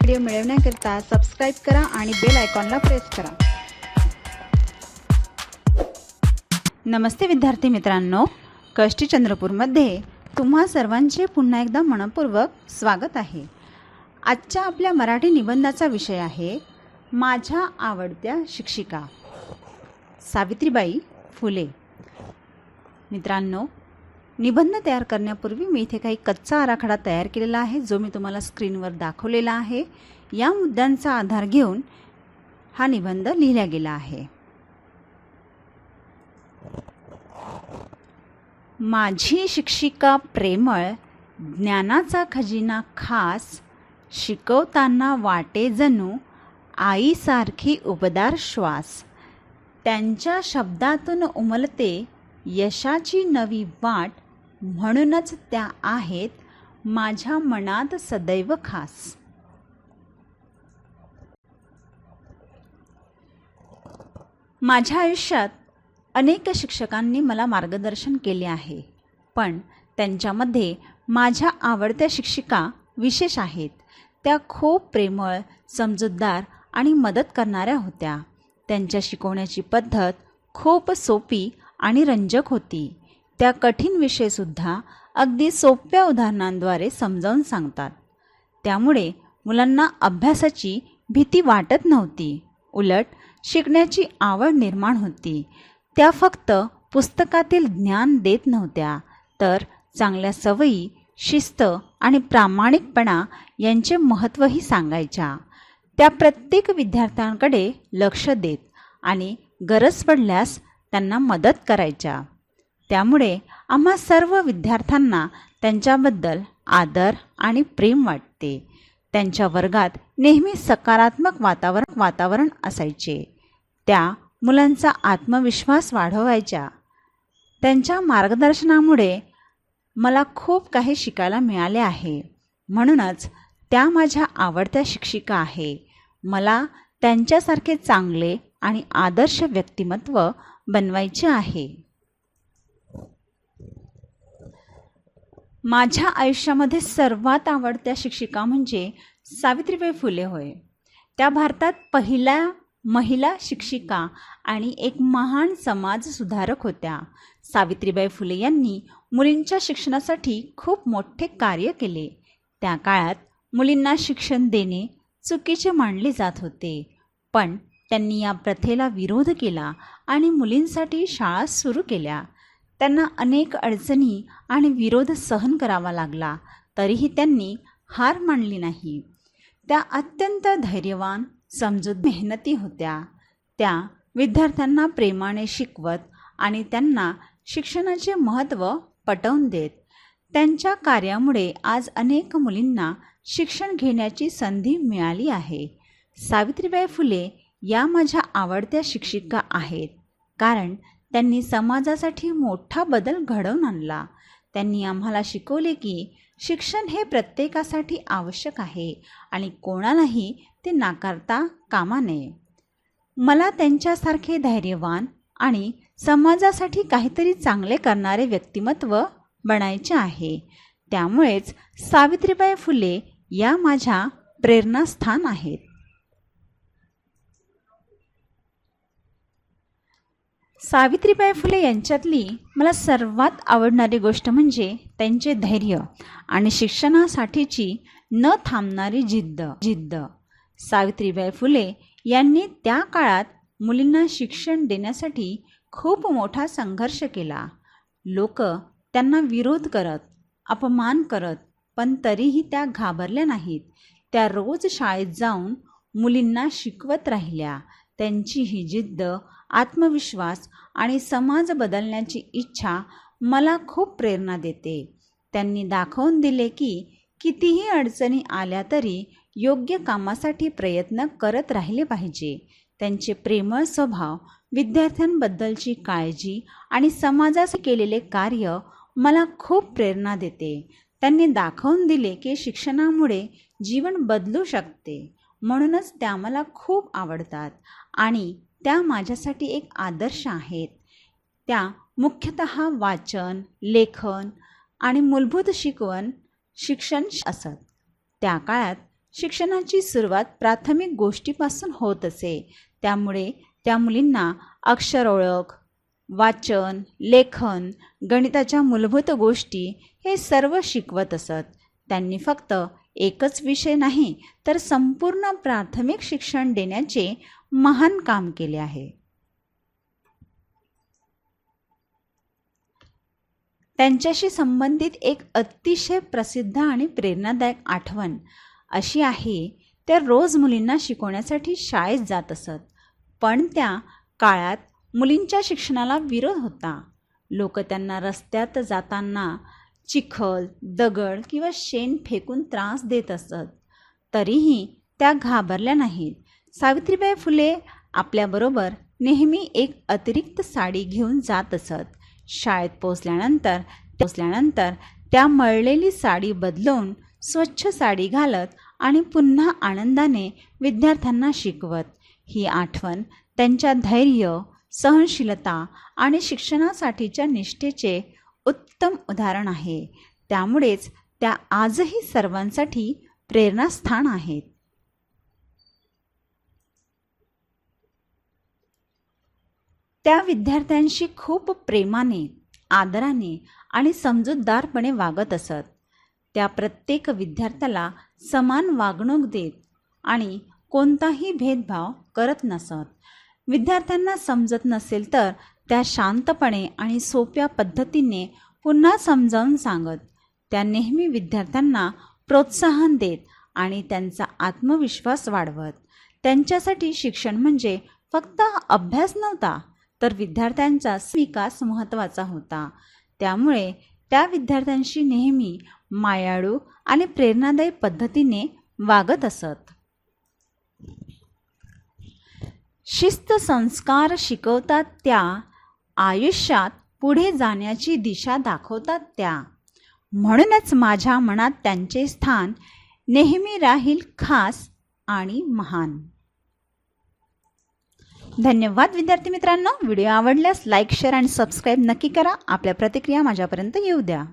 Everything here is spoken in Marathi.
व्हिडिओ मिळवण्याकरिता सबस्क्राईब करा आणि बेल आयकॉनला प्रेस करा। नमस्ते विद्यार्थी मित्रांनो, कष्टी चंद्रपूरमध्ये तुम्हा सर्वांचे पुन्हा एकदा मनपूर्वक स्वागत आहे। आजच्या आपल्या मराठी निबंधाचा विषय आहे माझ्या आवडत्या शिक्षिका, सावित्रीबाई फुले। मित्रांनो, निबंध तयार करण्यापूर्वी मी इथे काही कच्चा आराखडा तयार केलेला आहे, जो मी तुम्हाला स्क्रीनवर दाखवलेला आहे। या मुद्द्यांचा आधार घेऊन हा निबंध लिहिला गेला आहे। माझी शिक्षिका प्रेमळ, ज्ञानाचा खजिना खास, शिकवताना वाटे जणू आईसारखी उबदार श्वास। त्यांच्या शब्दातून उमलते यशाची नवी वाट, म्हणूनच त्या आहेत माझ्या मनात सदैव खास। माझ्या आयुष्यात अनेक शिक्षकांनी मला मार्गदर्शन केले आहे, पण त्यांच्यामध्ये माझ्या आवडत्या शिक्षिका विशेष आहेत। त्या खूप प्रेमळ, समजूतदार आणि मदत करणाऱ्या होत्या। त्यांच्या शिकवण्याची पद्धत खूप सोपी आणि रंजक होती। त्या कठीण विषयसुद्धा अगदी सोप्या उदाहरणांद्वारे समजावून सांगतात। त्यामुळे मुलांना अभ्यासाची भीती वाटत नव्हती, उलट शिकण्याची आवड निर्माण होती। त्या फक्त पुस्तकातील ज्ञान देत नव्हत्या, तर चांगल्या सवयी, शिस्त आणि प्रामाणिकपणा यांचे महत्त्वही सांगायच्या। त्या प्रत्येक विद्यार्थ्यांकडे लक्ष देत आणि गरज पडल्यास त्यांना मदत करायच्या। त्यामुळे आम्हा सर्व विद्यार्थ्यांना त्यांच्याबद्दल आदर आणि प्रेम वाटते। त्यांच्या वर्गात नेहमी सकारात्मक वातावरण असायचे। त्या मुलांचा आत्मविश्वास वाढवायच्या। त्यांच्या मार्गदर्शनामुळे मला खूप काही शिकायला मिळाले आहे, म्हणूनच त्या माझ्या आवडत्या शिक्षिका आहे। मला त्यांच्यासारखे चांगले आणि आदर्श व्यक्तिमत्व बनवायचे आहे। माझ्या आयुष्यामध्ये सर्वात आवडत्या शिक्षिका म्हणजे सावित्रीबाई फुले होय। त्या भारतात पहिल्या महिला शिक्षिका आणि एक महान समाजसुधारक होत्या। सावित्रीबाई फुले यांनी मुलींच्या शिक्षणासाठी खूप मोठे कार्य केले। त्या काळात मुलींना शिक्षण देणे चुकीचे मानले जात होते, पण त्यांनी या प्रथेला विरोध केला आणि मुलींसाठी शाळा सुरू केल्या। त्यांना अनेक अडचणी आणि विरोध सहन करावा लागला, तरीही त्यांनी हार मानली नाही। त्या अत्यंत धैर्यवान, समजूत, मेहनती होत्या। त्या विद्यार्थ्यांना प्रेमाने शिकवत आणि त्यांना शिक्षणाचे महत्त्व पटवून देत। त्यांच्या कार्यामुळे आज अनेक मुलींना शिक्षण घेण्याची संधी मिळाली आहे। सावित्रीबाई फुले या माझ्या आवडत्या शिक्षिका आहेत, कारण त्यांनी समाजासाठी मोठा बदल घडवून आणला। त्यांनी आम्हाला शिकवले की शिक्षण हे प्रत्येकासाठी आवश्यक आहे आणि कोणालाही ते नाकारता कामा नये। मला त्यांच्यासारखे धैर्यवान आणि समाजासाठी काहीतरी चांगले करणारे व्यक्तिमत्व बनायचे आहे। त्यामुळेच सावित्रीबाई फुले या माझ्या प्रेरणास्थान आहेत। सावित्रीबाई फुले यांच्यातली मला सर्वात आवडणारी गोष्ट म्हणजे त्यांचे धैर्य आणि शिक्षणासाठीची न थांबणारी जिद्द। सावित्रीबाई फुले यांनी त्या काळात मुलींना शिक्षण देण्यासाठी खूप मोठा संघर्ष केला। लोक त्यांना विरोध करत, अपमान करत, पण तरीही त्या घाबरल्या नाहीत। त्या रोज शाळेत जाऊन मुलींना शिकवत राहिल्या। त्यांची ही जिद्द, आत्मविश्वास आणि समाज बदलण्याची इच्छा मला खूप प्रेरणा देते। त्यांनी दाखवून दिले की कितीही अडचणी आल्या तरी योग्य कामासाठी प्रयत्न करत राहिले पाहिजे। त्यांचे प्रेमळ स्वभाव, विद्यार्थ्यांबद्दलची काळजी आणि समाजासाठी केलेले कार्य मला खूप प्रेरणा देते। त्यांनी दाखवून दिले की शिक्षणामुळे जीवन बदलू शकते, म्हणूनच त्या मला खूप आवडतात आणि त्या माझ्यासाठी एक आदर्श आहेत। त्या मुख्यतः वाचन, लेखन आणि मूलभूत शिक्षण असत। त्या काळात शिक्षणाची सुरुवात प्राथमिक गोष्टीपासून होत असे. त्यामुळे त्या मुलींना अक्षर ओळख, वाचन, लेखन, गणिताच्या मूलभूत गोष्टी हे सर्व शिकवत असत. त्यांनी फक्त एकच विषय नाही तर संपूर्ण प्राथमिक शिक्षण देण्याचे महान काम केले आहे. त्यांच्याशी संबंधित एक अतिशय प्रसिद्ध आणि प्रेरणादायक आठवण अशी आहे, त्या रोज मुलींना शिकवण्यासाठी शाळेत जात असत. पण त्या काळात मुलींच्या शिक्षणाला विरोध होता. लोक त्यांना रस्त्यात जाताना चिखल, दगड किंवा शेण फेकून त्रास देत असत. तरीही त्या घाबरल्या नाहीत. सावित्रीबाई फुले आपल्याबरोबर नेहमी एक अतिरिक्त साडी घेऊन जात असत. शाळेत पोचल्यानंतर त्या मळलेली साडी बदलून स्वच्छ साडी घालत आणि पुन्हा आनंदाने विद्यार्थ्यांना शिकवत. ही आठवण त्यांच्या धैर्य, सहनशीलता आणि शिक्षणासाठीच्या निष्ठेचे उत्तम उदाहरण आहे. त्यामुळेच त्या आजही सर्वांसाठी प्रेरणास्थान आहेत. त्या विद्यार्थ्यांशी खूप प्रेमाने, आदराने आणि समजूतदारपणे वागत असत. त्या प्रत्येक विद्यार्थ्याला समान वागणूक देत आणि कोणताही भेदभाव करत नसत. विद्यार्थ्यांना समजत नसेल तर त्या शांतपणे आणि सोप्या पद्धतीने पुन्हा समजावून सांगत. त्या नेहमी विद्यार्थ्यांना प्रोत्साहन देत आणि त्यांचा आत्मविश्वास वाढवत. त्यांच्यासाठी शिक्षण म्हणजे फक्त अभ्यास नव्हता, तर विद्यार्थ्यांचा विकास महत्त्वाचा होता. त्यामुळे त्या विद्यार्थ्यांशी नेहमी मायाळू आणि प्रेरणादायी पद्धतीने वागत असत. शिस्त संस्कार शिकवतात त्या, आयुष्यात पुढे जाण्याची दिशा दाखवतात त्या. म्हणूनच माझ्या मनात त्यांचे स्थान नेहमी राहील खास आणि महान. धन्यवाद विद्यार्थी मित्रांनो. व्हिडिओ आवडल्यास लाईक, शेअर आणि सबस्क्राईब नक्की करा. आपल्या प्रतिक्रिया माझ्यापर्यंत येऊ द्या.